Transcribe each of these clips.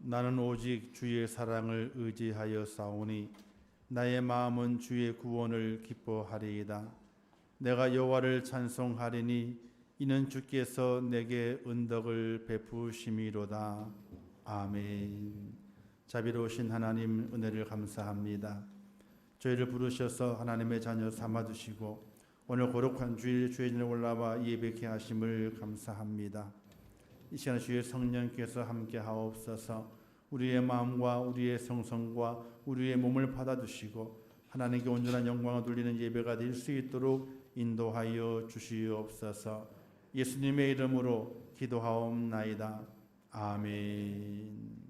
나는 오직 주의 사랑을 의지하여 싸우니 나의 마음은 주의 구원을 기뻐하리이다. 내가 여호와를 찬송하리니 이는 주께서 내게 은덕을 베푸심이로다. 아멘. 자비로우신 하나님, 은혜를 감사합니다. 저희를 부르셔서 하나님의 자녀 삼아주시고 오늘 거룩한 주의 전에 올라와 예배케 하심을 감사합니다. 이 시간 주의 성령께서 함께 하옵소서. 우리의 마음과 우리의 성성과 우리의 몸을 받아주시고 하나님께 온전한 영광을 돌리는 예배가 될 수 있도록 인도하여 주시옵소서. 예수님의 이름으로 기도하옵나이다. 아멘.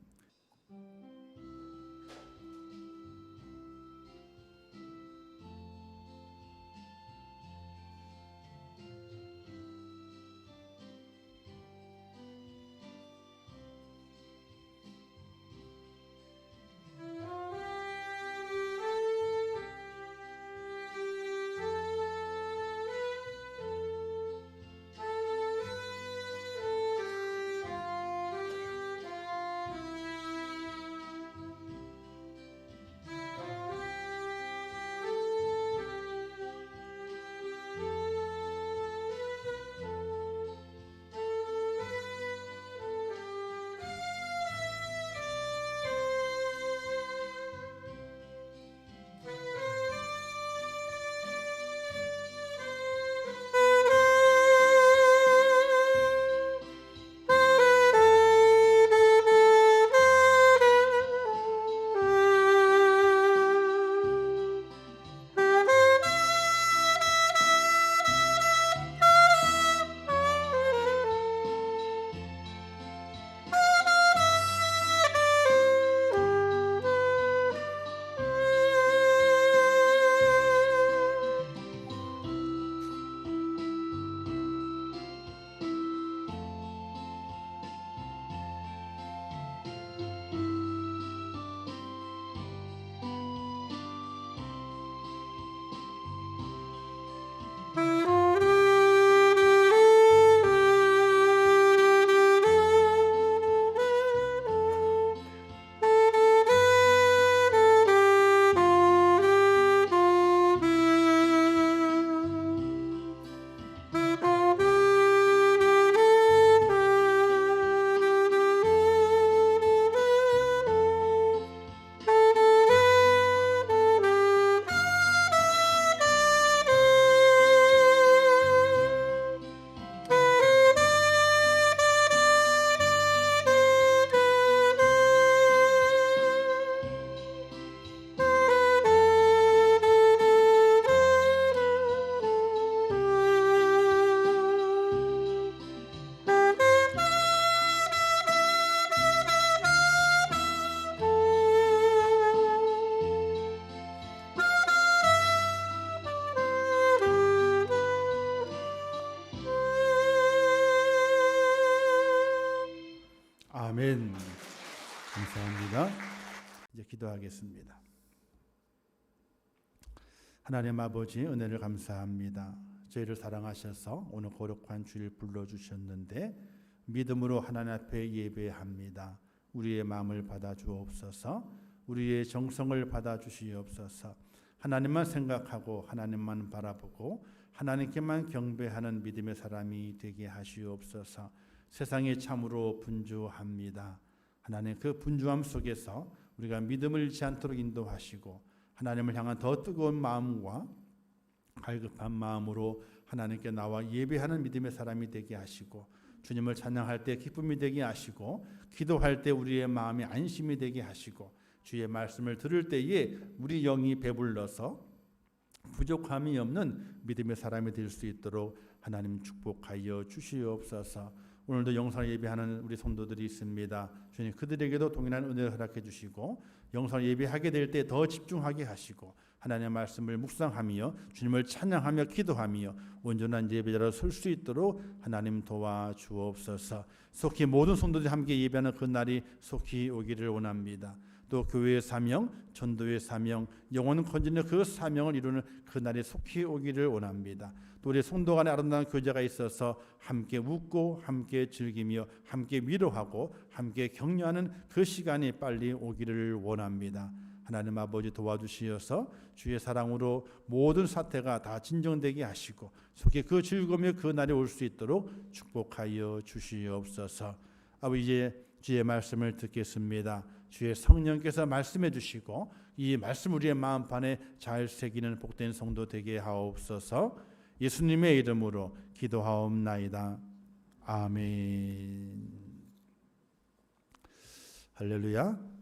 아멘. 감사합니다. 이제 기도하겠습니다. 하나님 아버지, 은혜를 감사합니다. 저희를 사랑하셔서 오늘 거룩한 주일 불러주셨는데 믿음으로 하나님 앞에 예배합니다. 우리의 마음을 받아주옵소서. 우리의 정성을 받아주시옵소서. 하나님만 생각하고 하나님만 바라보고 하나님께만 경배하는 믿음의 사람이 되게 하시옵소서. 세상이 참으로 분주합니다. 하나님, 그 분주함 속에서 우리가 믿음을 잃지 않도록 인도하시고 하나님을 향한 더 뜨거운 마음과 갈급한 마음으로 하나님께 나와 예배하는 믿음의 사람이 되게 하시고 주님을 찬양할 때 기쁨이 되게 하시고 기도할 때 우리의 마음이 안심이 되게 하시고 주의 말씀을 들을 때에 우리 영이 배불러서 부족함이 없는 믿음의 사람이 될 수 있도록 하나님 축복하여 주시옵소서. 오늘도 영상을 예배하는 우리 성도들이 있습니다. 주님, 그들에게도 동일한 은혜를 허락해 주시고 영상을 예배하게 될 때 더 집중하게 하시고 하나님의 말씀을 묵상하며 주님을 찬양하며 기도하며 온전한 예배자로 설 수 있도록 하나님 도와주옵소서. 속히 모든 성도들이 함께 예배하는 그 날이 속히 오기를 원합니다. 또 교회의 사명, 전도의 사명, 영혼 건지는 그 사명을 이루는 그 날이 속히 오기를 원합니다. 또 우리 성도 간에 아름다운 교제가 있어서 함께 웃고 함께 즐기며 함께 위로하고 함께 격려하는 그 시간이 빨리 오기를 원합니다. 하나님 아버지 도와주시어서 주의 사랑으로 모든 사태가 다 진정되게 하시고 속히 그 즐거움이 그 날이 올 수 있도록 축복하여 주시옵소서. 아버지 이제 주의 말씀을 듣겠습니다. 주의 성령께서 말씀해 주시고 이 말씀 우리의 마음판에 잘 새기는 복된 성도 되게 하옵소서. 예수님의 이름으로 기도하옵나이다. 아멘. 할렐루야.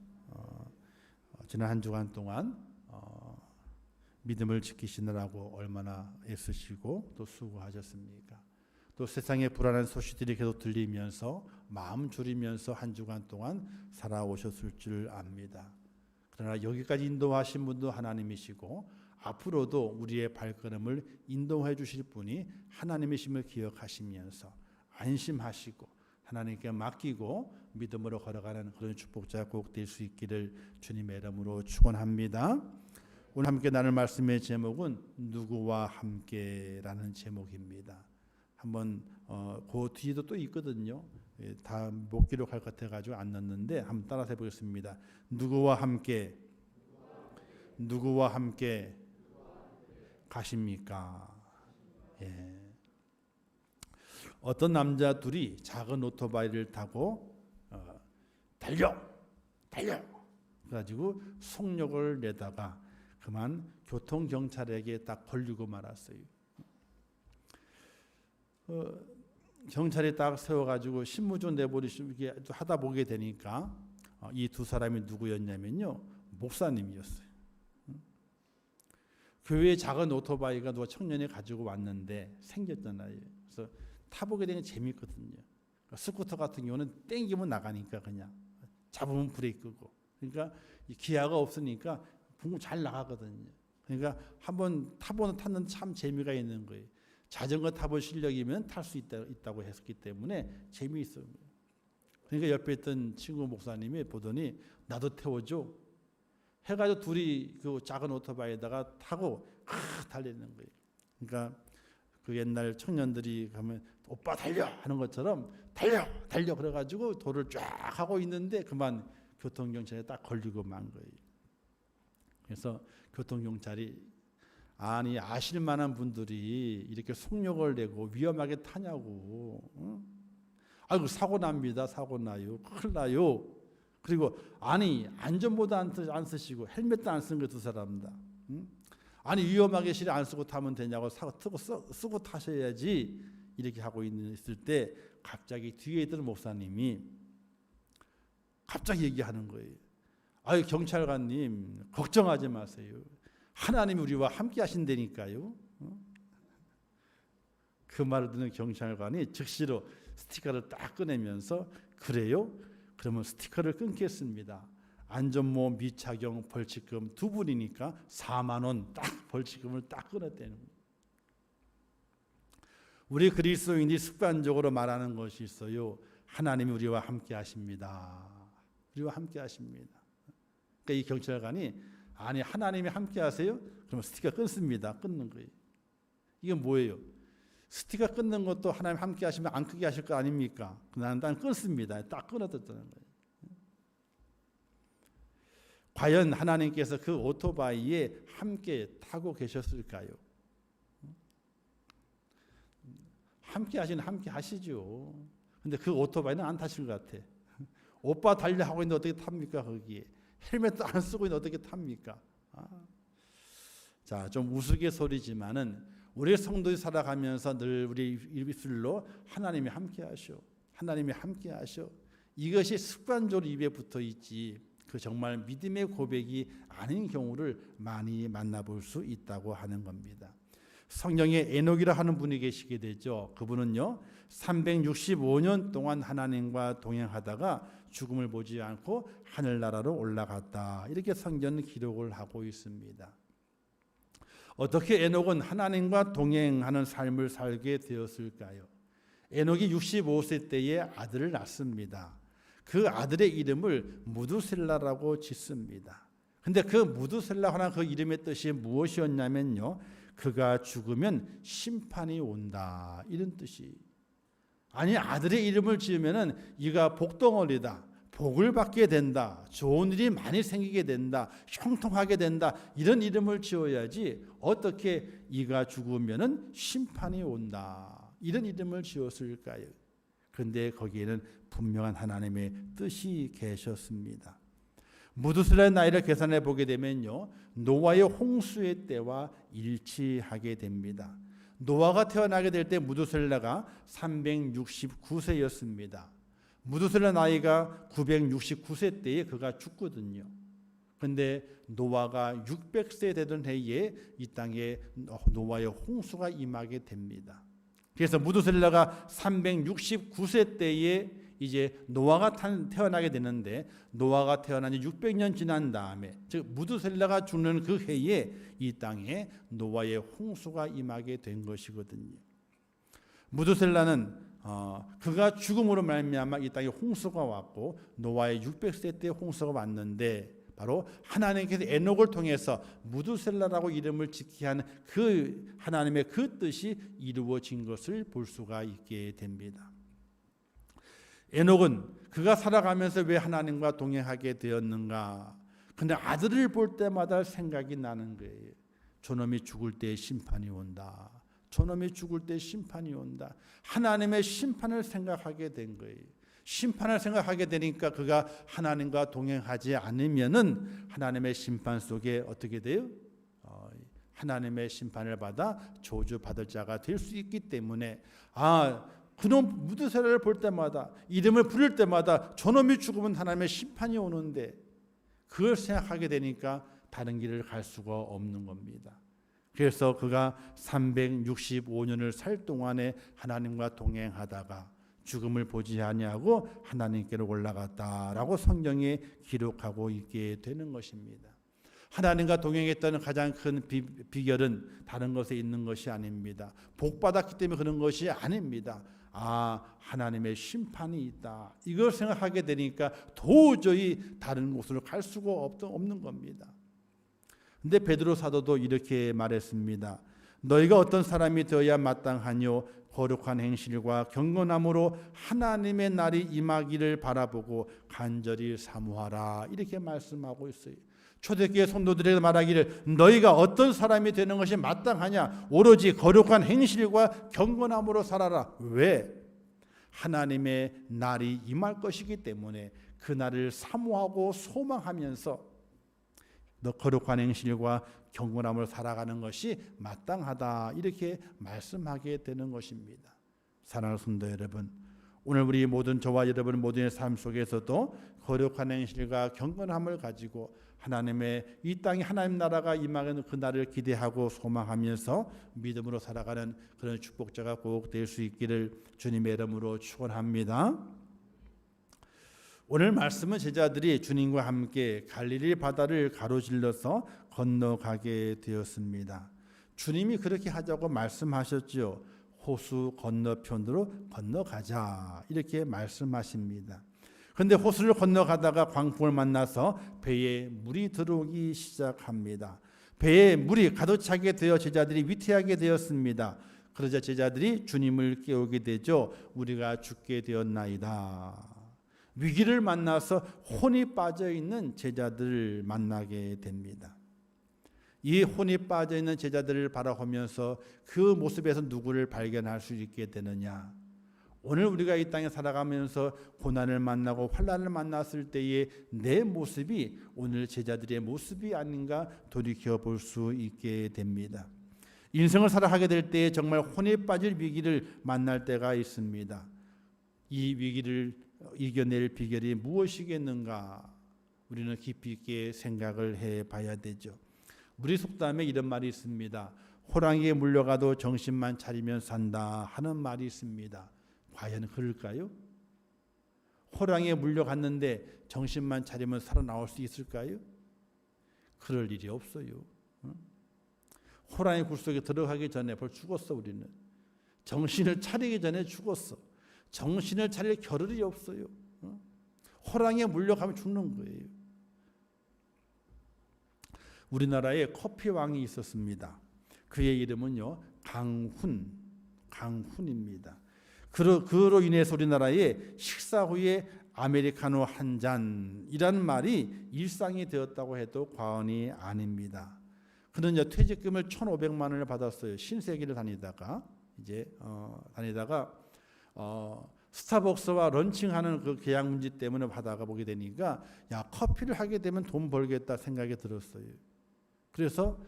지난 한 주간 동안 믿음을 지키시느라고 얼마나 애쓰시고 또 수고하셨습니까? 또 세상의 불안한 소식들이 계속 들리면서 마음 졸이면서 한 주간 동안 살아오셨을 줄 압니다. 그러나 여기까지 인도하신 분도 하나님이시고 앞으로도 우리의 발걸음을 인도해 주실 분이 하나님이심을 기억하시면서 안심하시고 하나님께 맡기고 믿음으로 걸어가는 그런 축복자 꼭 될 수 있기를 주님의 이름으로 축원합니다. 오늘 함께 나눌 말씀의 제목은 누구와 함께라는 제목입니다. 한번 그 뒤에도 또 있거든요. 다 못 기록할 것 같아가지고 안 넣었는데 한번 따라서 해보겠습니다. 누구와 함께 가십니까? 예. 어떤 남자 둘이 작은 오토바이를 타고 달려 그래가지고 속력을 내다가 그만 교통경찰에게 딱 걸리고 말았어요. 경찰이 딱 세워가지고 신분증 내버리시고 이렇게 하다 보게 되니까 이 두 사람이 누구였냐면요, 목사님이었어요. 교회에 작은 오토바이가 누가 청년이 가지고 왔는데 생겼잖아요. 그래서 타보게 되면 재밌거든요. 스쿠터 같은 경우는 땡기면 나가니까 그냥 잡으면 브레이크고, 그러니까 기아가 없으니까 잘 나가거든요. 그러니까 한번 탔는데 참 재미가 있는 거예요. 자전거 타볼 실력이면 탈 수 있다고 했기 때문에 재미있어요. 그러니까 옆에 있던 친구 목사님이 보더니 나도 태워줘 해가지고 둘이 그 작은 오토바이에다가 타고 달리는 거예요. 그러니까 그 옛날 청년들이 가면 오빠 달려 하는 것처럼 달려 그래가지고 도를 쫙 하고 있는데 그만 교통경찰에 딱 걸리고 만 거예요. 그래서 교통경찰이 아니 아실 만한 분들이 이렇게 속력을 내고 위험하게 타냐고. 아이고 사고 납니다. 사고 나요. 큰일 나요. 그리고 아니 안전모도 안 쓰시고 헬멧도 안 쓴 거 두 사람 다. 아니 위험하게 실에 안 쓰고 타면 되냐고 쓰고 타셔야지 이렇게 하고 있을 때 갑자기 뒤에 있던 목사님이 갑자기 얘기하는 거예요. 아유 경찰관님 걱정하지 마세요. 하나님이 우리와 함께 하신다니까요. 그 말을 듣는 경찰관이 즉시로 스티커를 딱 꺼내면서 그래요? 그러면 스티커를 끊겠습니다. 안전모험 미착용 벌칙금 두 분이니까 4만 원 딱 벌칙금을 딱 끊었다는 거예요. 우리 그리스도인이 습관적으로 말하는 것이 있어요. 하나님이 우리와 함께 하십니다. 우리와 함께 하십니다. 그러니까 이 경찰관이 아니 하나님이 함께 하세요? 그러면 스티커 끊습니다. 끊는 거예요. 이게 뭐예요? 스티커 끊는 것도 하나님 함께 하시면 안 크게 하실 거 아닙니까? 나는 끊습니다. 딱 끊어뒀다는 거예요. 과연 하나님께서 그 오토바이에 함께 타고 계셨을까요? 함께 하시는 함께 하시죠. 근데 그 오토바이는 안 타실 것 같아. 오빠 달려 하고 있는데 어떻게 탑니까 거기에? 헬멧도 안 쓰고 있는데 어떻게 탑니까? 자, 좀 우스갯소리지만은 우리 성도들이 살아가면서 늘 우리 입술로 하나님이 함께 하셔. 하나님이 함께 하셔. 이것이 습관적으로 입에 붙어 있지. 그 정말 믿음의 고백이 아닌 경우를 많이 만나볼 수 있다고 하는 겁니다. 성경에 에녹이라 하는 분이 계시게 되죠. 그분은요 365년 동안 하나님과 동행하다가 죽음을 보지 않고 하늘나라로 올라갔다. 이렇게 성경은 기록을 하고 있습니다. 어떻게 에녹은 하나님과 동행하는 삶을 살게 되었을까요? 에녹이 65세 때에 아들을 낳습니다. 그 아들의 이름을 무두셀라라고 짓습니다. 근데 그 무두셀라라는 그 이름의 뜻이 무엇이었냐면요, 그가 죽으면 심판이 온다, 이런 뜻이. 아니, 아들의 이름을 지으면은 이가 복덩어리다, 복을 받게 된다, 좋은 일이 많이 생기게 된다, 형통하게 된다, 이런 이름을 지어야지 어떻게 이가 죽으면은 심판이 온다, 이런 이름을 지었을까요? 그런데 거기에는 분명한 하나님의 뜻이 계셨습니다. 무두셀라의 나이를 계산해 보게 되면요, 노아의 홍수의 때와 일치하게 됩니다. 노아가 태어나게 될 때 무두셀라가 369세였습니다. 무두셀라 나이가 969세 때에 그가 죽거든요. 그런데 노아가 600세 되던 해에 이 땅에 노아의 홍수가 임하게 됩니다. 그래서 무두셀라가 369세 때에 이제 노아가 태어나게 되는데, 노아가 태어난 지 600년 지난 다음에, 즉 무두셀라가 죽는 그 해에 이 땅에 노아의 홍수가 임하게 된 것이거든요. 무두셀라는 그가 죽음으로 말미암아 이 땅에 홍수가 왔고, 노아의 600세 때 홍수가 왔는데, 바로 하나님께서 에녹을 통해서 무두셀라라고 이름을 짓게 한 그 하나님의 그 뜻이 이루어진 것을 볼 수가 있게 됩니다. 에녹은 그가 살아가면서 왜 하나님과 동행하게 되었는가? 근데 아들을 볼 때마다 생각이 나는 거예요. 저놈이 죽을 때 심판이 온다. 저놈이 죽을 때 심판이 온다. 하나님의 심판을 생각하게 된 거예요. 심판을 생각하게 되니까 그가 하나님과 동행하지 않으면은 하나님의 심판 속에 어떻게 돼요? 하나님의 심판을 받아 저주받을 자가 될 수 있기 때문에, 그놈 무두셀라를 볼 때마다, 이름을 부를 때마다 저놈이 죽으면 하나님의 심판이 오는데, 그걸 생각하게 되니까 다른 길을 갈 수가 없는 겁니다. 그래서 그가 365년을 살 동안에 하나님과 동행하다가 죽음을 보지 아니하고 하나님께로 올라갔다라고 성경에 기록하고 있게 되는 것입니다. 하나님과 동행했다는 가장 큰 비결은 다른 것에 있는 것이 아닙니다. 복받았기 때문에 그런 것이 아닙니다. 하나님의 심판이 있다, 이걸 생각하게 되니까 도저히 다른 곳으로 갈 수가 없는 겁니다. 근데 베드로 사도도 이렇게 말했습니다. 너희가 어떤 사람이 되어야 마땅하뇨? 거룩한 행실과 경건함으로 하나님의 날이 임하기를 바라보고 간절히 사모하라, 이렇게 말씀하고 있어요. 초대교회 성도들에게 말하기를 너희가 어떤 사람이 되는 것이 마땅하냐? 오로지 거룩한 행실과 경건함으로 살아라. 왜? 하나님의 날이 임할 것이기 때문에 그 날을 사모하고 소망하면서 너 거룩한 행실과 경건함을 살아가는 것이 마땅하다, 이렇게 말씀하게 되는 것입니다. 사랑하는 성도 여러분, 오늘 우리 모든 저와 여러분 모두의 삶 속에서도 거룩한 행실과 경건함을 가지고 하나님의 이 땅에 하나님 나라가 임하는 그 날을 기대하고 소망하면서 믿음으로 살아가는 그런 축복자가 꼭 될 수 있기를 주님의 이름으로 축원합니다. 오늘 말씀은 제자들이 주님과 함께 갈릴리 바다를 가로질러서 건너가게 되었습니다. 주님이 그렇게 하자고 말씀하셨죠. 호수 건너편으로 건너가자, 이렇게 말씀하십니다. 그런데 호수를 건너가다가 광풍을 만나서 배에 물이 들어오기 시작합니다. 배에 물이 가득 차게 되어 제자들이 위태하게 되었습니다. 그러자 제자들이 주님을 깨우게 되죠. 우리가 죽게 되었나이다. 위기를 만나서 혼이 빠져있는 제자들을 만나게 됩니다. 이 혼이 빠져있는 제자들을 바라보면서 그 모습에서 누구를 발견할 수 있게 되느냐? 오늘 우리가 이 땅에 살아가면서 고난을 만나고 환난을 만났을 때의 내 모습이 오늘 제자들의 모습이 아닌가 돌이켜볼 수 있게 됩니다. 인생을 살아가게 될 때에 정말 혼이 빠질 위기를 만날 때가 있습니다. 이 위기를 이겨낼 비결이 무엇이겠는가? 우리는 깊이 있게 생각을 해봐야 되죠. 우리 속담에 이런 말이 있습니다. 호랑이에 물려가도 정신만 차리면 산다 하는 말이 있습니다. 과연 그럴까요? 호랑이에 물려갔는데 정신만 차리면 살아나올 수 있을까요? 그럴 일이 없어요. 호랑이 굴 속에 들어가기 전에 벌써 죽었어. 우리는 정신을 차리기 전에 죽었어. 정신을 차릴 겨를이 없어요. 호랑이에 물려가면 죽는 거예요. 우리나라에 커피 왕이 있었습니다. 그의 이름은요 강훈입니다. 그로 인해서 우리나라에 식사 후에 아메리카노 한 잔이라는 말이 일상이 되었다고 해도 과언이 아닙니다. 그는 퇴직금을 1,500만 원을 받았어요. 신세계를 다니다가 스타벅스와 런칭하는 그 계약 문제 때문에 받아가 보게 되니까 커피를 하게 되면 돈 벌겠다 생각이 들었어요. 그래서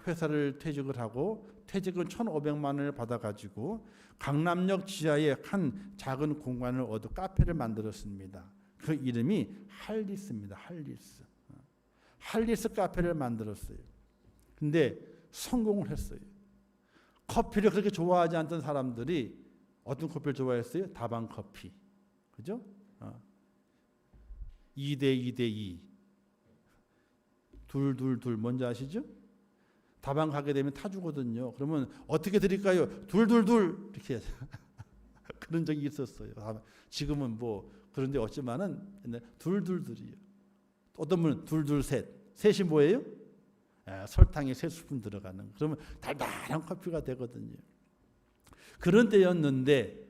회사를 퇴직을 하고 퇴직은 1,500만 원을 받아가지고 강남역 지하에 한 작은 공간을 얻어 카페를 만들었습니다. 그 이름이 할리스입니다. 할리스 카페를 만들었어요. 근데 성공을 했어요. 커피를 그렇게 좋아하지 않던 사람들이 어떤 커피를 좋아했어요? 다방 커피. 그죠? 2대2대2. 둘 뭔지 아시죠? 다방 가게 되면 타주거든요. 그러면 어떻게 드릴까요? 둘 이렇게 그런 적이 있었어요. 지금은 뭐 그런 데 없지만은 둘이요. 어떤 분은 둘 셋이 뭐예요? 설탕이 3스푼 들어가는. 그러면 달달한 커피가 되거든요. 그런 때였는데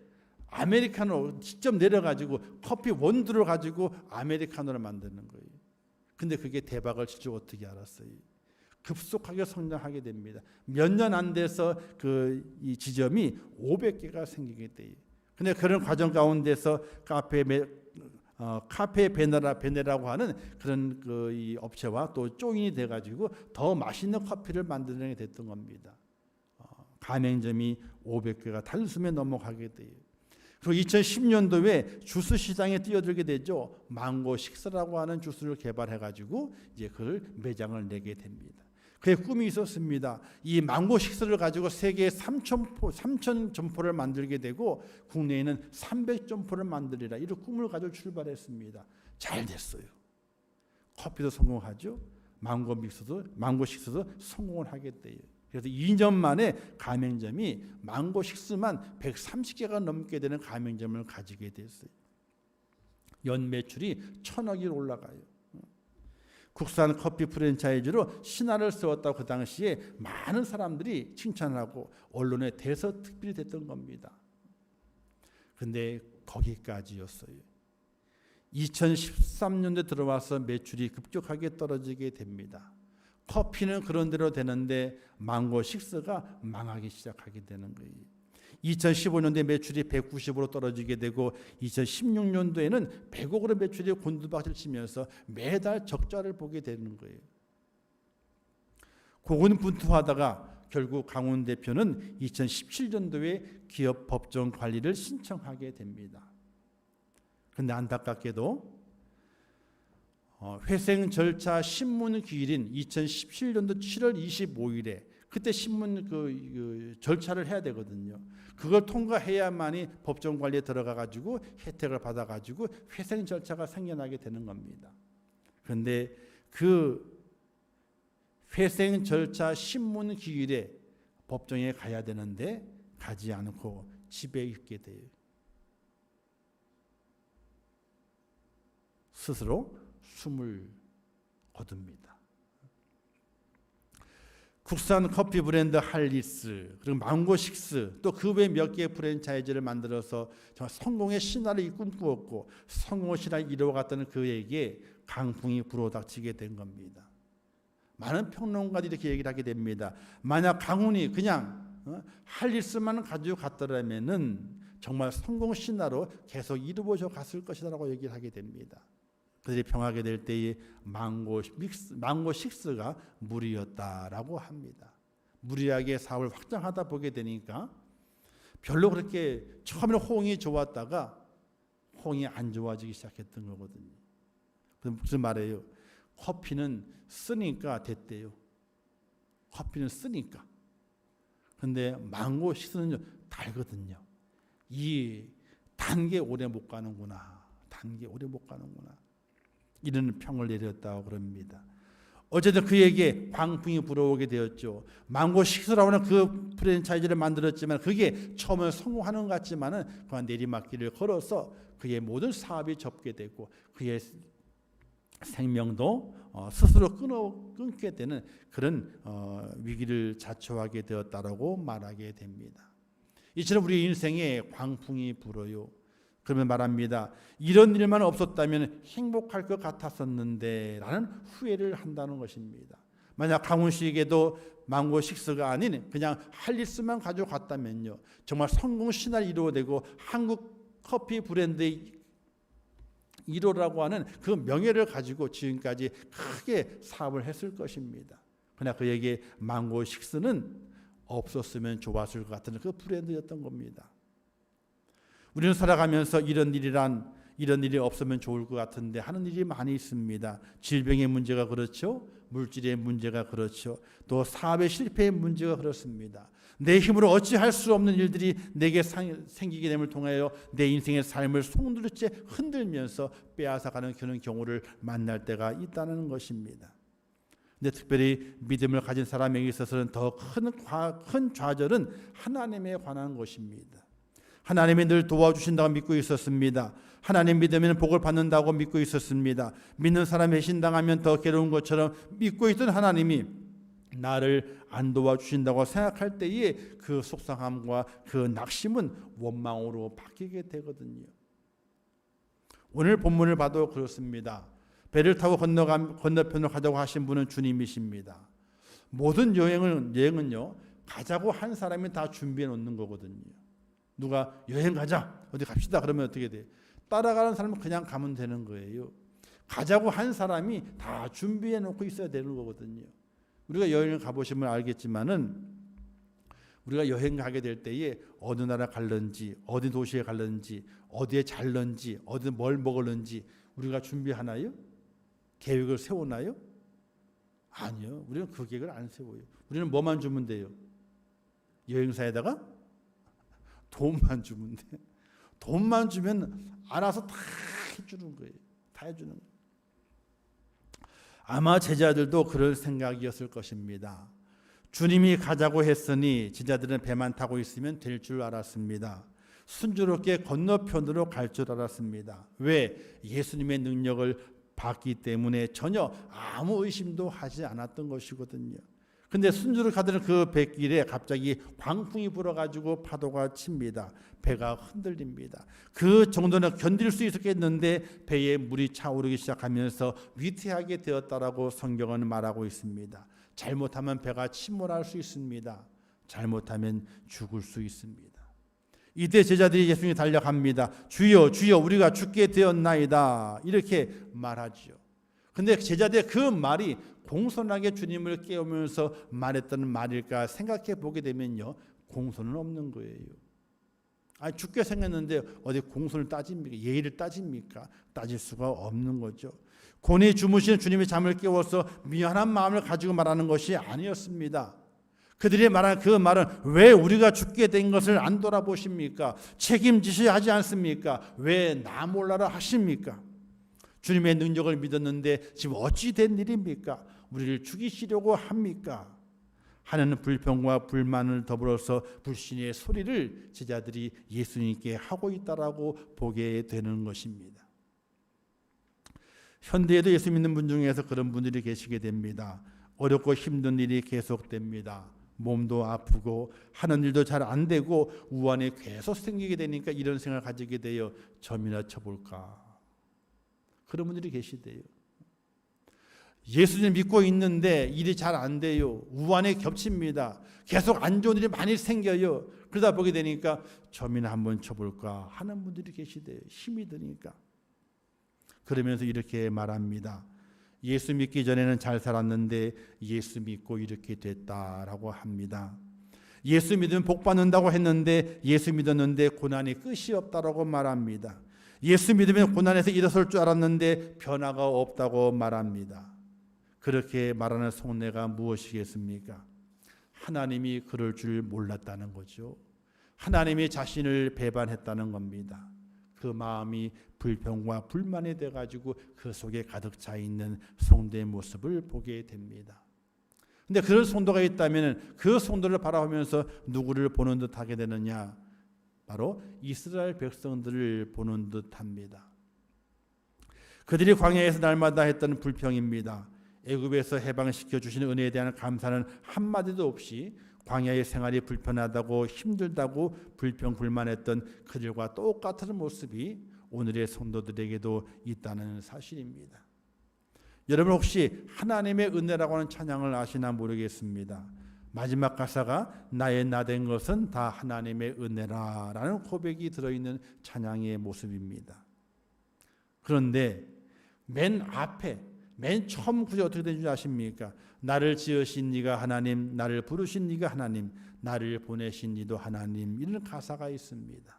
아메리카노 직접 내려가지고 커피 원두를 가지고 아메리카노를 만드는 거예요. 근데 그게 대박을 치죠. 어떻게 알았어요? 급속하게 성장하게 됩니다. 몇 년 안 돼서 이 지점이 500개가 생기게 돼요. 근데 그런 과정 가운데서 카페 베네라고 하는 그런 이 업체와 또 조인이 돼가지고 더 맛있는 커피를 만드는 게 됐던 겁니다. 가맹점이 500개가 단숨에 넘어가게 돼요. 그리고 2010년도에 주스 시장에 뛰어들게 되죠. 망고 식스라고 하는 주스를 개발해가지고 이제 그걸 매장을 내게 됩니다. 그의 꿈이 있었습니다. 이 망고 식스를 가지고 세계 3천 점포를 만들게 되고 국내에는 300점포를 만들리라 이런 꿈을 가지고 출발했습니다. 잘 됐어요. 커피도 성공하죠. 망고 식스도 성공을 하게 돼요. 그래서 2년 만에 가맹점이 망고 식스만 130개가 넘게 되는 가맹점을 가지게 됐어요. 연 매출이 1,000억이 올라가요. 국산 커피 프랜차이즈로 신화를 세웠다고 그 당시에 많은 사람들이 칭찬하고 언론에 대서특필이 됐던 겁니다. 그런데 거기까지였어요. 2013년도에 들어와서 매출이 급격하게 떨어지게 됩니다. 커피는 그런 대로 되는데 망고 식스가 망하기 시작하게 되는 거예요. 2015년도에 매출이 190으로 떨어지게 되고 2016년도에는 100억으로 매출이 곤두박질 치면서 매달 적자를 보게 되는 거예요. 고군분투하다가 결국 강훈 대표는 2017년도에 기업 법정 관리를 신청하게 됩니다. 그런데 안타깝게도 회생 절차 신문 기일인 2017년도 7월 25일에 그때 신문 절차를 해야 되거든요. 그걸 통과해야만이 법정 관리에 들어가 가지고 혜택을 받아 가지고 회생 절차가 생겨나게 되는 겁니다. 그런데 그 회생 절차 신문 기일에 법정에 가야 되는데 가지 않고 집에 있게 돼요. 스스로 숨을 거둡니다. 국산 커피 브랜드 할리스 그리고 망고 식스 또 그 외 몇 개의 프랜차이즈를 만들어서 정말 성공의 신화를 꿈꾸었고 성공의 신화를 이루어갔다는 그에게 강풍이 불어닥치게 된 겁니다. 많은 평론가들이 이렇게 얘기를 하게 됩니다. 만약 강훈이 그냥 할리스만 가지고 갔더라면은 정말 성공 신화로 계속 이루어져 갔을 것이라고 얘기를 하게 됩니다. 그들이 평하게 될 때에 망고 식스가 무리였다라고 합니다. 무리하게 사업을 확장하다 보게 되니까 별로 그렇게 처음에는 호응이 좋았다가 호응이 안 좋아지기 시작했던 거거든요. 그럼 무슨 말이에요? 커피는 쓰니까 됐대요. 커피는 쓰니까. 그런데 망고 식스는 달거든요. 이 단 게 오래 못 가는구나. 이런 평을 내렸다고 그럽니다. 어쨌든 그에게 광풍이 불어오게 되었죠. 망고 식스라고 하는 그 프랜차이즈를 만들었지만 그게 처음에 성공하는 것 같지만은 그만 내리막길을 걸어서 그의 모든 사업이 접게 되고 그의 생명도 스스로 끊게 되는 그런 위기를 자초하게 되었다라고 말하게 됩니다. 이처럼 우리 인생에 광풍이 불어요. 그러면 말합니다. 이런 일만 없었다면 행복할 것 같았었는데 라는 후회를 한다는 것입니다. 만약 강훈 씨에게도 망고 식스가 아닌 그냥 할리스만 가져갔다면요. 정말 성공 신화를 이루어내고 한국 커피 브랜드의 1호라고 하는 그 명예를 가지고 지금까지 크게 사업을 했을 것입니다. 그러나 그에게 망고 식스는 없었으면 좋았을 것 같은 그 브랜드였던 겁니다. 우리는 살아가면서 이런 일이 없으면 좋을 것 같은데 하는 일이 많이 있습니다. 질병의 문제가 그렇죠. 물질의 문제가 그렇죠. 또 사업의 실패의 문제가 그렇습니다. 내 힘으로 어찌할 수 없는 일들이 내게 생기게 됨을 통하여 내 인생의 삶을 송두리째 흔들면서 빼앗아가는 그런 경우를 만날 때가 있다는 것입니다. 근데 특별히 믿음을 가진 사람에게 있어서는 더 큰 좌절은 하나님에 관한 것입니다. 하나님이 늘 도와주신다고 믿고 있었습니다. 하나님 믿으면 복을 받는다고 믿고 있었습니다. 믿는 사람이 배신당하면 더 괴로운 것처럼 믿고 있던 하나님이 나를 안 도와주신다고 생각할 때에 그 속상함과 그 낙심은 원망으로 바뀌게 되거든요. 오늘 본문을 봐도 그렇습니다. 배를 타고 건너편으로 가자고 하신 분은 주님이십니다. 모든 여행은요, 가자고 한 사람이 다 준비해 놓는 거거든요. 누가 여행 가자, 어디 갑시다 그러면 어떻게 돼요? 따라가는 사람은 그냥 가면 되는 거예요. 가자고 한 사람이 다 준비해 놓고 있어야 되는 거거든요. 우리가 여행을 가보시면 알겠지만은 우리가 여행 가게 될 때에 어느 나라 갈런지, 어디 도시에 갈런지, 어디에 잘런지, 어디 뭘 먹을런지 우리가 준비하나요? 계획을 세우나요? 아니요. 우리는 그 계획을 안 세워요. 우리는 뭐만 주면 돼요? 여행사에다가 돈만 주면 돼. 돈만 주면 알아서 다 해주는 거예요. 다 해주는 거예요. 아마 제자들도 그럴 생각이었을 것입니다. 주님이 가자고 했으니 제자들은 배만 타고 있으면 될 줄 알았습니다. 순조롭게 건너편으로 갈 줄 알았습니다. 왜? 예수님의 능력을 봤기 때문에 전혀 아무 의심도 하지 않았던 것이거든요. 근데 순조롭게 가던 그 뱃길에 갑자기 광풍이 불어가지고 파도가 칩니다. 배가 흔들립니다. 그 정도는 견딜 수 있었겠는데 배에 물이 차오르기 시작하면서 위태하게 되었다라고 성경은 말하고 있습니다. 잘못하면 배가 침몰할 수 있습니다. 잘못하면 죽을 수 있습니다. 이때 제자들이 예수님이 달려갑니다. 주여 주여 우리가 죽게 되었나이다 이렇게 말하죠. 근데 제자들의 그 말이 공손하게 주님을 깨우면서 말했던 말일까 생각해 보게 되면요, 공손은 없는 거예요. 죽게 생겼는데 어디 공손을 따집니까? 예의를 따집니까? 따질 수가 없는 거죠. 곤히 주무시는 주님이 잠을 깨워서 미안한 마음을 가지고 말하는 것이 아니었습니다. 그들이 말한 그 말은 왜 우리가 죽게 된 것을 안 돌아보십니까? 책임지셔야 하지 않습니까? 왜 나 몰라라 하십니까? 주님의 능력을 믿었는데 지금 어찌 된 일입니까? 우리를 죽이시려고 합니까? 하는 불평과 불만을 더불어서 불신의 소리를 제자들이 예수님께 하고 있다라고 보게 되는 것입니다. 현대에도 예수 믿는 분 중에서 그런 분들이 계시게 됩니다. 어렵고 힘든 일이 계속됩니다. 몸도 아프고 하는 일도 잘 안 되고 우환이 계속 생기게 되니까 이런 생각을 가지게 돼요. 점이나 쳐볼까? 그런 분들이 계시대요. 예수님 믿고 있는데 일이 잘 안 돼요. 우환에 겹칩니다. 계속 안 좋은 일이 많이 생겨요. 그러다 보게 되니까 점이나 한번 쳐볼까 하는 분들이 계시대요. 힘이 드니까. 그러면서 이렇게 말합니다. 예수 믿기 전에는 잘 살았는데 예수 믿고 이렇게 됐다라고 합니다. 예수 믿으면 복 받는다고 했는데 예수 믿었는데 고난이 끝이 없다라고 말합니다. 예수 믿으면 고난에서 일어설 줄 알았는데 변화가 없다고 말합니다. 그렇게 말하는 속내가 무엇이겠습니까? 하나님이 그럴 줄 몰랐다는 거죠. 하나님이 자신을 배반했다는 겁니다. 그 마음이 불평과 불만이 돼가지고 그 속에 가득 차 있는 성도의 모습을 보게 됩니다. 근데 그런 성도가 있다면 그 성도를 바라보면서 누구를 보는 듯 하게 되느냐? 바로 이스라엘 백성들을 보는 듯 합니다. 그들이 광야에서 날마다 했던 불평입니다. 애굽에서 해방시켜 주시는 은혜에 대한 감사는 한마디도 없이 광야의 생활이 불편하다고 힘들다고 불평불만했던 그들과 똑같은 모습이 오늘의 성도들에게도 있다는 사실입니다. 여러분 혹시 하나님의 은혜라고 하는 찬양을 아시나 모르겠습니다. 마지막 가사가 나의 나 된 것은 다 하나님의 은혜라 라는 고백이 들어있는 찬양의 모습입니다. 그런데 맨 앞에 맨 처음 구절 어떻게 되는 줄 아십니까? 나를 지으신 네가 하나님, 나를 부르신 네가 하나님, 나를 보내신 네도 하나님, 이런 가사가 있습니다.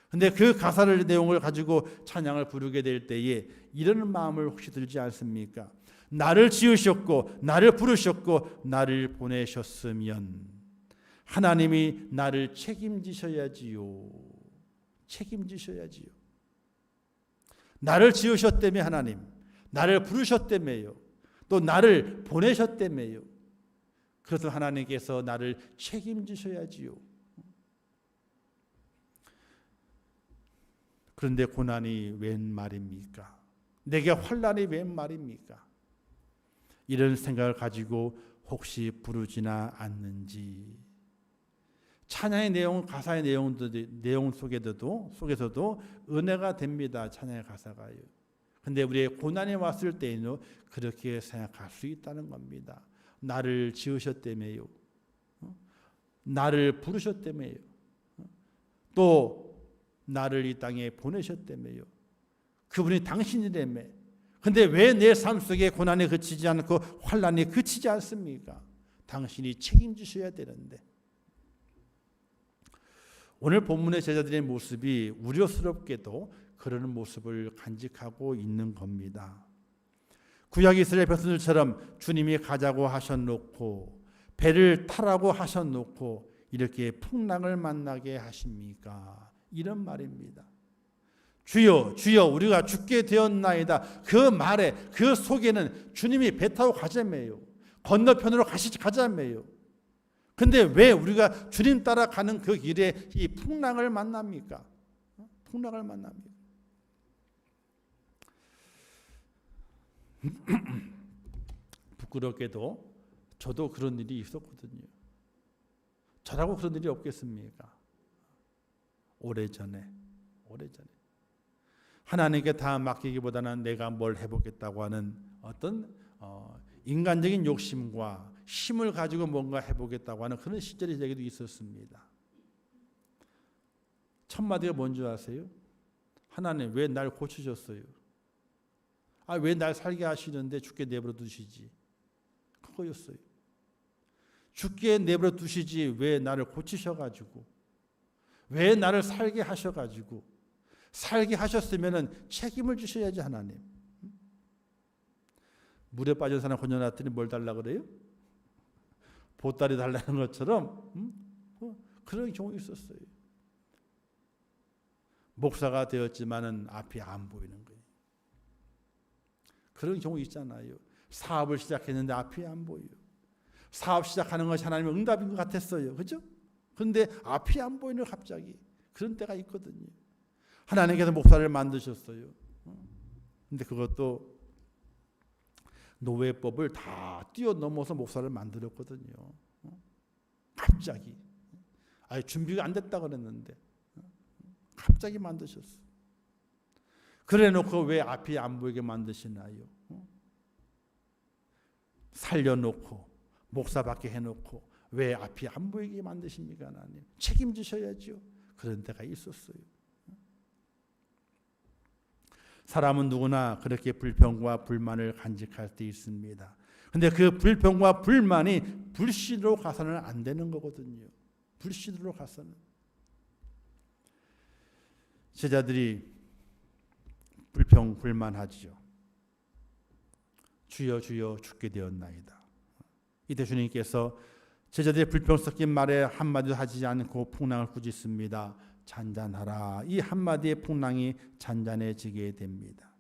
근데 그 가사를 내용을 가지고 찬양을 부르게 될 때에 이런 마음을 혹시 들지 않습니까? 나를 지으셨고 나를 부르셨고 나를 보내셨으면 하나님이 나를 책임지셔야지요. 책임지셔야지요. 나를 지으셨다며 하나님, 나를 부르셨다며요. 또 나를 보내셨다며요. 그래서 하나님께서 나를 책임지셔야지요. 그런데 고난이 웬 말입니까? 내게 환난이 웬 말입니까? 이런 생각을 가지고 혹시 부르지나 않는지. 찬양의 내용, 가사의 내용 속에서도 은혜가 됩니다. 찬양의 가사가요. 근데 우리의 고난이 왔을 때에는 그렇게 생각할 수 있다는 겁니다. 나를 지으셨다며요. 나를 부르셨다며요. 또 나를 이 땅에 보내셨다며요. 그분이 당신이라며. 근데 왜 내 삶 속에 고난이 그치지 않고 환난이 그치지 않습니까? 당신이 책임지셔야 되는데. 오늘 본문의 제자들의 모습이 우려스럽게도 그런 모습을 간직하고 있는 겁니다. 구약 이스라엘 백성들처럼 주님이 가자고 하셔놓고 배를 타라고 하셔놓고 이렇게 풍랑을 만나게 하십니까? 이런 말입니다. 주여 주여 우리가 죽게 되었나이다. 그 말에 그 속에는 주님이 배 타고 가자며요. 건너편으로 가자며요. 근데 왜 우리가 주님 따라가는 그 길에 이 풍랑을 만납니까? 풍랑을 만납니다. 부끄럽게도 저도 그런 일이 있었거든요. 저라고 그런 일이 없겠습니까? 오래전에 하나님께 다 맡기기보다는 내가 뭘 해보겠다고 하는 어떤 인간적인 욕심과 힘을 가지고 뭔가 해보겠다고 하는 그런 시절이 제게도 있었습니다. 첫 마디가 뭔지 아세요? 하나님 왜 날 고치셨어요? 왜 날 살게 하시는데 죽게 내버려 두시지? 그거였어요. 죽게 내버려 두시지 왜 나를 고치셔가지고 왜 나를 살게 하셔가지고 살게 하셨으면 책임을 주셔야지 하나님. 물에 빠진 사람 건져놨더니 뭘 달라 그래요? 보따리 달라는 것처럼 그런 경우 있었어요. 목사가 되었지만은 앞이 안 보이는 거예요. 그런 경우 있잖아요. 사업을 시작했는데 앞이 안 보여요. 사업 시작하는 것이 하나님의 응답인 것 같았어요. 그렇죠? 그런데 앞이 안 보이는 갑자기 그런 때가 있거든요. 하나님께서 목사를 만드셨어요. 근데 그것도 노예법을 다 뛰어넘어서 목사를 만들었거든요. 갑자기. 준비가 안 됐다 그랬는데 갑자기 만드셨어. 그래 놓고 왜 앞이 안 보이게 만드시나요? 살려놓고 목사밖에 해놓고 왜 앞이 안 보이게 만드십니까 하나님? 책임지셔야죠. 그런 때가 있었어요. 사람은 누구나 그렇게 불평과 불만을 간직할 때 있습니다. 그런데 그 불평과 불만이 불신으로 가서는 안 되는 거거든요. 불신으로 가서는. 제자들이 불평 불만하지요. 주여 주여 죽게 되었나이다. 이때 주님께서 제자들의 불평 섞인 말에 한마디도 하지 않고 풍랑을 꾸짖습니다. 잔잔하라. 이 한마디의 풍랑이 잔잔해지게 됩니다.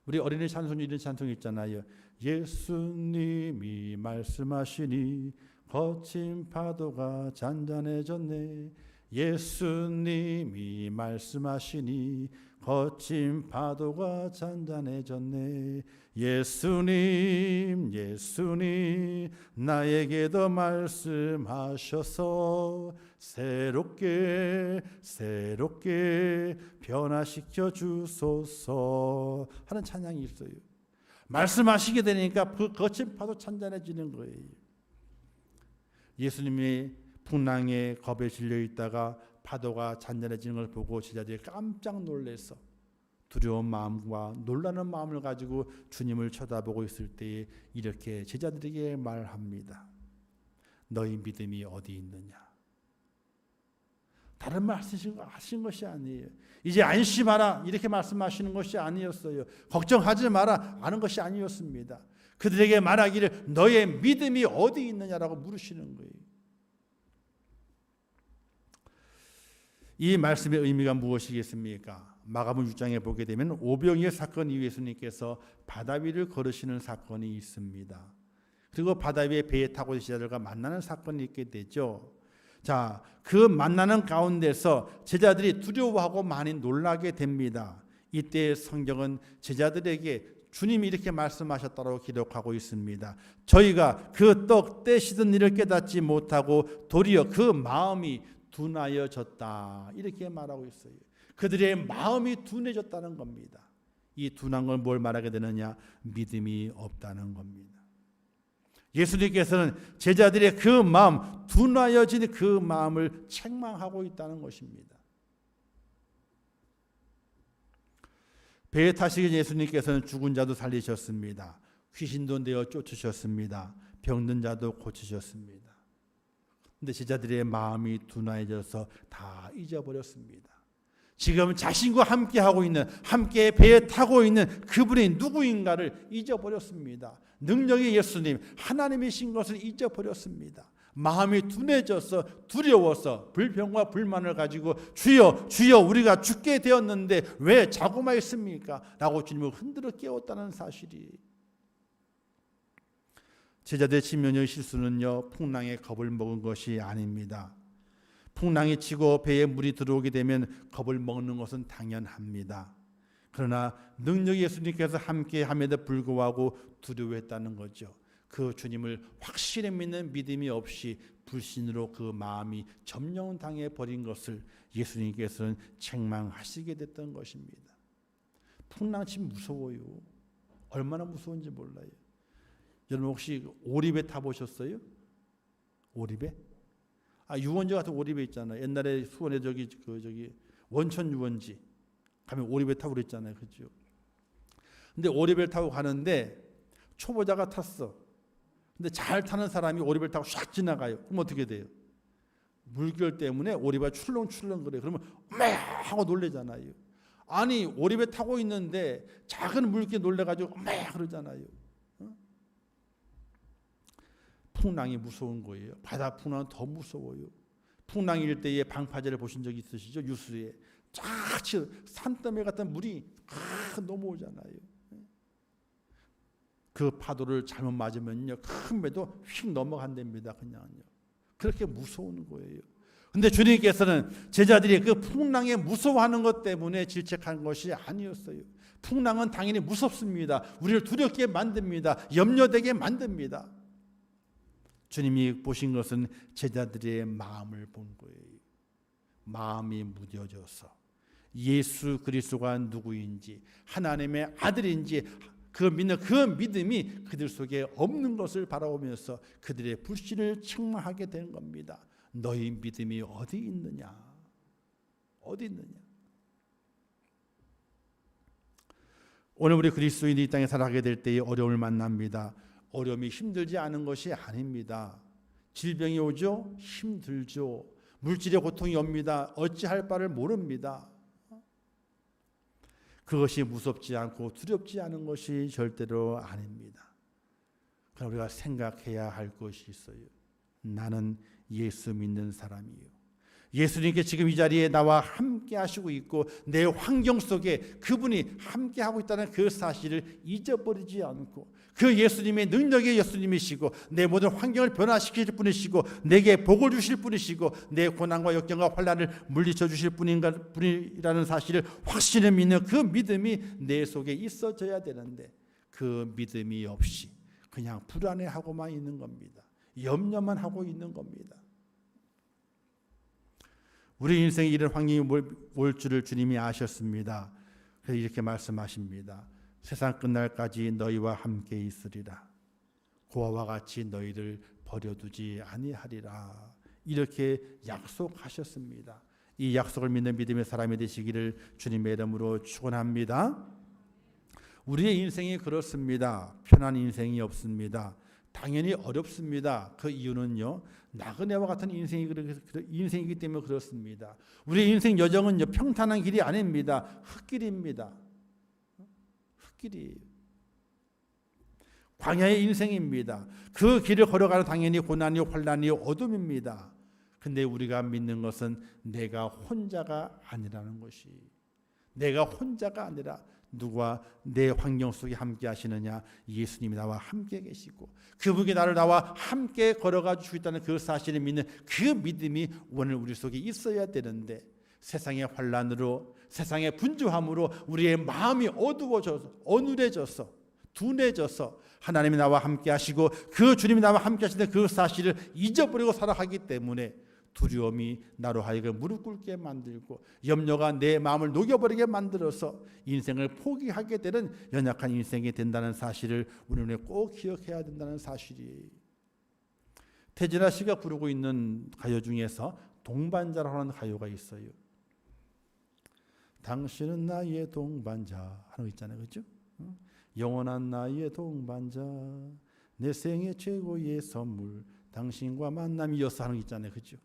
우리 어린이 찬송 이런 찬송 있잖아요. 예수님이 말씀하시니 거친 파도가 잔잔해졌네. 예수님이 말씀하시니 거친 파도가 잔잔해졌네. 예수님 예수님 나에게도 말씀하셔서 새롭게 변화시켜 주소서 하는 찬양이 있어요. 말씀하시게 되니까 그 거친 파도 잔잔해지는 거예요. 예수님이 풍랑의 겁에 질려 있다가 파도가 잔잔해지는 걸 보고 제자들이 깜짝 놀라서 두려운 마음과 놀라는 마음을 가지고 주님을 쳐다보고 있을 때에 이렇게 제자들에게 말합니다. 너희 믿음이 어디 있느냐? 다른 말 하신 것이 아니에요. 이제 안심하라 이렇게 말씀하시는 것이 아니었어요. 걱정하지 마라 하는 것이 아니었습니다. 그들에게 말하기를 너의 믿음이 어디 있느냐라고 물으시는 거예요. 이 말씀의 의미가 무엇이겠습니까? 마가복음 6장에 보게 되면 오병이어 사건 이후 예수님께서 바다 위를 걸으시는 사건이 있습니다. 그리고 바다 위에 배에 타고 제자들과 만나는 사건이 있게 되죠. 자, 그 만나는 가운데서 제자들이 두려워하고 많이 놀라게 됩니다. 이때 성경은 제자들에게 주님이 이렇게 말씀하셨다고 기록하고 있습니다. 저희가 그 떡 떼시던 일을 깨닫지 못하고 도리어 그 마음이 둔하여졌다 이렇게 말하고 있어요. 그들의 마음이 둔해졌다는 겁니다. 이 둔한 걸 뭘 말하게 되느냐? 믿음이 없다는 겁니다. 예수님께서는 제자들의 그 마음, 둔하여진 그 마음을 책망하고 있다는 것입니다. 배에 타시기 예수님께서는 죽은 자도 살리셨습니다. 귀신도 내어 쫓으셨습니다. 병든 자도 고치셨습니다. 그런데 제자들의 마음이 둔해져서 다 잊어버렸습니다. 지금 자신과 함께하고 있는, 함께 배에 타고 있는 그분이 누구인가를 잊어버렸습니다. 능력의 예수님, 하나님이신 것을 잊어버렸습니다. 마음이 둔해져서 두려워서 불평과 불만을 가지고 주여 주여 우리가 죽게 되었는데 왜 자고만 있습니까? 라고 주님을 흔들어 깨웠다는 사실이. 제자들의 치명적인 실수는요, 풍랑에 겁을 먹은 것이 아닙니다. 풍랑이 치고 배에 물이 들어오게 되면 겁을 먹는 것은 당연합니다. 그러나 능력의 예수님께서 함께함에도 불구하고 두려워했다는 거죠. 그 주님을 확실히 믿는 믿음이 없이 불신으로 그 마음이 점령당해 버린 것을 예수님께서는 책망하시게 됐던 것입니다. 풍랑 치면 무서워요. 얼마나 무서운지 몰라요. 여러분 혹시 오리배 타보셨어요? 오리배? 유원지 같은 오리배 있잖아요. 옛날에 수원에 저기 원천 유원지 가면 오리배 타고 그랬잖아요. 그렇죠? 근데 오리배를 타고 가는데 초보자가 탔어. 근데 잘 타는 사람이 오리배를 타고 샥 지나가요. 그럼 어떻게 돼요? 물결 때문에 오리배가 출렁출렁 그래요. 그러면 매 하고 놀래잖아요. 아니 오리배 타고 있는데 작은 물결에 놀래가지고 매 그러잖아요. 풍랑이 무서운 거예요. 바다 풍랑은 더 무서워요. 풍랑일 때의 방파제를 보신 적 있으시죠? 뉴스에 쫙 산더미 같은 물이 넘어오잖아요. 그 파도를 잘못 맞으면요, 큰 배도 휙 넘어간답니다. 그냥요. 그렇게 무서운 거예요. 근데 주님께서는 제자들이 그 풍랑에 무서워하는 것 때문에 질책한 것이 아니었어요. 풍랑은 당연히 무섭습니다. 우리를 두렵게 만듭니다. 염려되게 만듭니다. 주님이 보신 것은 제자들의 마음을 본 거예요. 마음이 무뎌져서 예수 그리스도가 누구인지, 하나님의 아들인지 그 믿음이 그들 속에 없는 것을 바라보면서 그들의 불신을 책망하게 된 겁니다. 너희 믿음이 어디 있느냐? 어디 있느냐? 오늘 우리 그리스도인이 이 땅에 살아가게 될 때에 어려움을 만납니다. 어려움이 힘들지 않은 것이 아닙니다. 질병이 오죠? 힘들죠. 물질의 고통이 옵니다. 어찌할 바를 모릅니다. 그것이 무섭지 않고 두렵지 않은 것이 절대로 아닙니다. 그러나 우리가 생각해야 할 것이 있어요. 나는 예수 믿는 사람이요. 예수님께 지금 이 자리에 나와 함께 하시고 있고 내 환경 속에 그분이 함께 하고 있다는 그 사실을 잊어버리지 않고 그 예수님의 능력의 예수님이시고 내 모든 환경을 변화시킬 분이시고 내게 복을 주실 분이시고 내 고난과 역경과 환난을 물리쳐 주실 분이라는 사실을 확신을 믿는 그 믿음이 내 속에 있어져야 되는데 그 믿음이 없이 그냥 불안해하고만 있는 겁니다. 염려만 하고 있는 겁니다. 우리 인생에 이런 환경이 올 줄을 주님이 아셨습니다. 그래서 이렇게 말씀하십니다. 세상 끝날까지 너희와 함께 있으리라. 고아와 같이 너희를 버려두지 아니하리라. 이렇게 약속하셨습니다. 이 약속을 믿는 믿음의 사람이 되시기를 주님의 이름으로 축원합니다. 우리의 인생이 그렇습니다. 편한 인생이 없습니다. 당연히 어렵습니다. 그 이유는요, 나그네와 같은 인생이기 때문에 그렇습니다. 우리의 인생 여정은요, 평탄한 길이 아닙니다. 흙길입니다. 흙길이에요. 광야의 인생입니다. 그 길을 걸어가는 당연히 고난이 환난이 어둠입니다. 근데 우리가 믿는 것은 내가 혼자가 아니라는 것이, 내가 혼자가 아니라 누가 내 환경 속에 함께 하시느냐? 예수님이 나와 함께 계시고 그분이 나와 함께 걸어가 주고 있다는 그 사실을 믿는 그 믿음이 오늘 우리 속에 있어야 되는데 세상의 환난으로, 세상의 분주함으로 우리의 마음이 어두워져서, 어눌해져서, 둔해져서 하나님이 나와 함께 하시고 그 주님이 나와 함께 하시는 그 사실을 잊어버리고 살아가기 때문에 두려움이 나로 하여금 무릎 꿇게 만들고 염려가 내 마음을 녹여버리게 만들어서 인생을 포기하게 되는 연약한 인생이 된다는 사실을 우리는 꼭 기억해야 된다는 사실이에요. 태진아 씨가 부르고 있는 가요 중에서 동반자라는 가요가 있어요. 당신은 나의 동반자 하는 거 있잖아요. 그렇죠? 영원한 나의 동반자, 내 생애 최고의 선물, 당신과 만남이어서 하는 거 있잖아요. 그렇죠?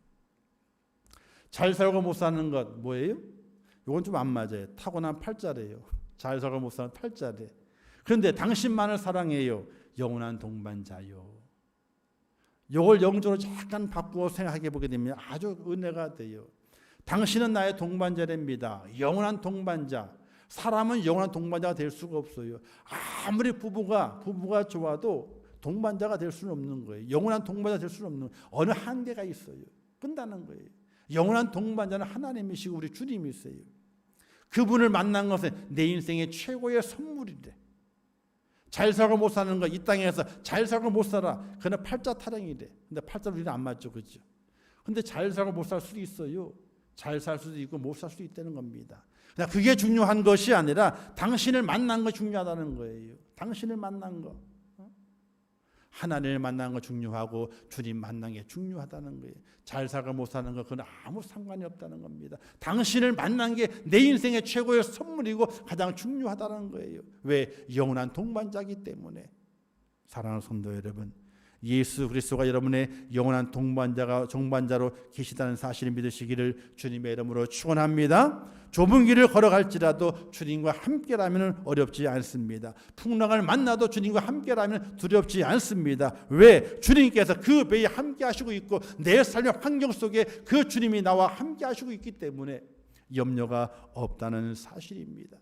잘 살고 못 사는 것 뭐예요? 이건 좀 안 맞아요. 타고난 팔자래요. 잘 살고 못 사는 팔자래. 그런데 당신만을 사랑해요. 영원한 동반자요. 이걸 영적으로 잠깐 바꾸어 생각해 보게 되면 아주 은혜가 돼요. 당신은 나의 동반자랍니다. 영원한 동반자. 사람은 영원한 동반자가 될 수가 없어요. 아무리 부부가 좋아도 동반자가 될 수는 없는 거예요. 영원한 동반자가 될 수는 없는 거예요. 어느 한계가 있어요. 끝나는 거예요. 영원한 동반자는 하나님이시고 우리 주님이세요. 그분을 만난 것은 내 인생의 최고의 선물이래. 잘 살고 못 사는 거, 이 땅에서 잘 살고 못 살아. 그는 팔자 타령이래. 근데 팔자로 우리는 안 맞죠. 그렇죠? 근데 잘 살고 못 살 수도 있어요. 잘 살 수도 있고 못 살 수도 있다는 겁니다. 그게 중요한 것이 아니라 당신을 만난 거 중요하다는 거예요. 당신을 만난 거. 하나님을 만난 거 중요하고 주님 만난 게 중요하다는 거예요. 잘 살고 못 사는 거 그건 아무 상관이 없다는 겁니다. 당신을 만난 게 내 인생의 최고의 선물이고 가장 중요하다는 거예요. 왜? 영원한 동반자이기 때문에. 사랑하는 성도 여러분, 예수 그리스도가 여러분의 영원한 동반자로 계시다는 사실을 믿으시기를 주님의 이름으로 축원합니다. 좁은 길을 걸어갈지라도 주님과 함께라면 어렵지 않습니다. 풍랑을 만나도 주님과 함께라면 두렵지 않습니다. 왜? 주님께서 그 배에 함께 하시고 있고 내 삶의 환경 속에 그 주님이 나와 함께 하시고 있기 때문에 염려가 없다는 사실입니다.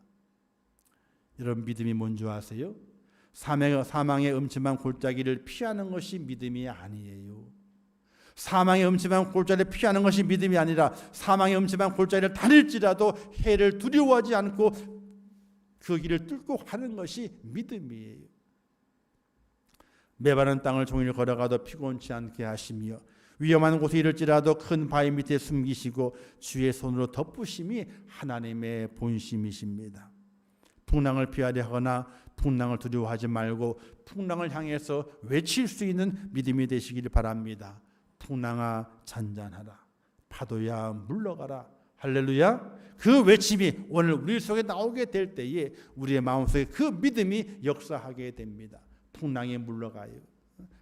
여러분, 믿음이 뭔지 아세요? 사망의 음침한 골짜기를 피하는 것이 믿음이 아니에요. 사망의 음침한 골짜기를 피하는 것이 믿음이 아니라 사망의 음침한 골짜기를 다닐지라도 해를 두려워하지 않고 그 길을 뚫고 가는 것이 믿음이에요. 메마른 땅을 종일 걸어가도 피곤치 않게 하시며 위험한 곳에 이를지라도 큰 바위 밑에 숨기시고 주의 손으로 덮으심이 하나님의 본심이십니다. 풍랑을 피하려 하거나 풍랑을 두려워하지 말고 풍랑을 향해서 외칠 수 있는 믿음이 되시기를 바랍니다. 풍랑아 잔잔하라. 파도야 물러가라. 할렐루야. 그 외침이 오늘 우리 속에 나오게 될 때에 우리의 마음속에 그 믿음이 역사하게 됩니다. 풍랑이 물러가요.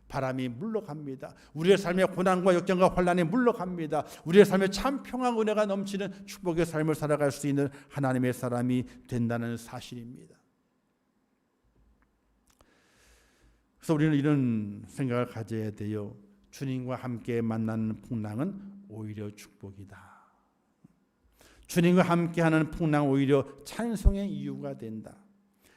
바람이 물러갑니다. 우리의 삶의 고난과 역경과 환난이 물러갑니다. 우리의 삶에 참 평안 은혜가 넘치는 축복의 삶을 살아갈 수 있는 하나님의 사람이 된다는 사실입니다. 그래서 우리는 이런 생각을 가져야 돼요. 주님과 함께 만나는 풍랑은 오히려 축복이다. 주님과 함께하는 풍랑 오히려 찬송의 이유가 된다.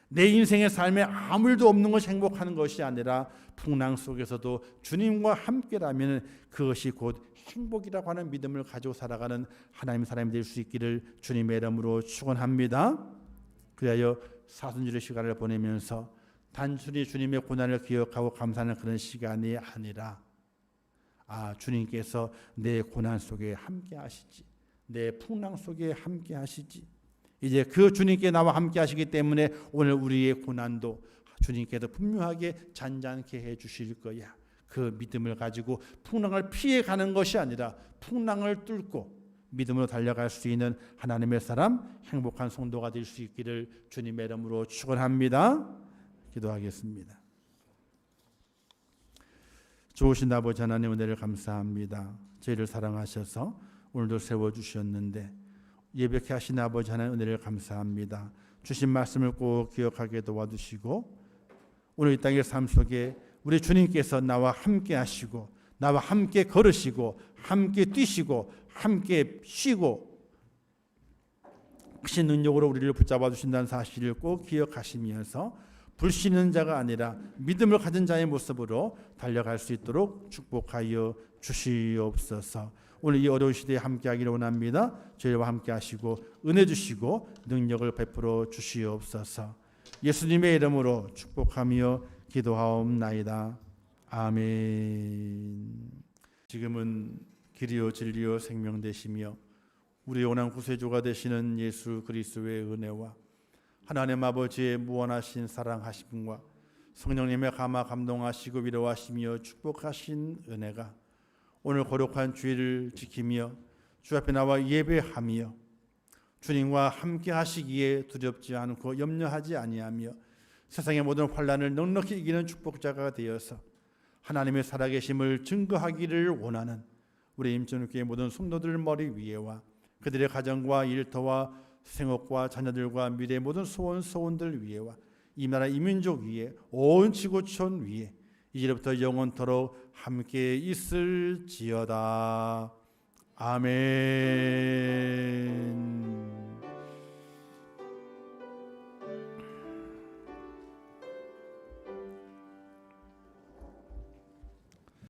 내 인생의 삶에 아무 일도 없는 것이 행복한 것이 아니라 풍랑 속에서도 주님과 함께라면 그것이 곧 행복이라고 하는 믿음을 가지고 살아가는 하나님의 사람이 될 수 있기를 주님의 이름으로 축원합니다. 그리하여 사순절의 시간을 보내면서 단순히 주님의 고난을 기억하고 감사하는 그런 시간이 아니라 주님께서 내 고난 속에 함께 하시지, 내 풍랑 속에 함께 하시지, 이제 그 주님께 나와 함께 하시기 때문에 오늘 우리의 고난도 주님께서 분명하게 잔잔케 해 주실 거야. 그 믿음을 가지고 풍랑을 피해가는 것이 아니라 풍랑을 뚫고 믿음으로 달려갈 수 있는 하나님의 사람, 행복한 성도가 될 수 있기를 주님의 이름으로 축원합니다. 기도하겠습니다. 좋으신 아버지 하나님, 은혜를 감사합니다. 저희를 사랑하셔서 오늘도 세워주셨는데 예배케 하신 아버지 하나님, 은혜를 감사합니다. 주신 말씀을 꼭 기억하게 도와주시고 오늘 이 땅의 삶 속에 우리 주님께서 나와 함께 하시고 나와 함께 걸으시고 함께 뛰시고 함께 쉬고 크신 능력으로 우리를 붙잡아 주신다는 사실을 꼭 기억하시면서 불신는 자가 아니라 믿음을 가진 자의 모습으로 달려갈 수 있도록 축복하여 주시옵소서. 오늘 이 어려운 시대에 함께하기를 원합니다. 저희와 함께 하시고 은혜 주시고 능력을 베풀어 주시옵소서. 예수님의 이름으로 축복하며 기도하옵나이다. 아멘. 지금은 길이요 진리요 생명 되시며 우리 영원한 구세주가 되시는 예수 그리스도의 은혜와 하나님 아버지의 무한하신 사랑하심과 성령님의 감화 감동하시고 위로하시며 축복하신 은혜가 오늘 거룩한 주일을 지키며 주 앞에 나와 예배하며 주님과 함께 하시기에 두렵지 않고 염려하지 아니하며 세상의 모든 환난을 넉넉히 이기는 축복자가 되어서 하나님의 살아계심을 증거하기를 원하는 우리 임천교회 모든 성도들 머리 위에와 그들의 가정과 일터와 생업과 자녀들과 미래의 모든 소원들 위에와 이 나라 이민족 위에 온 지구촌 위에 이제부터 영원토록 함께 있을지어다. 아멘.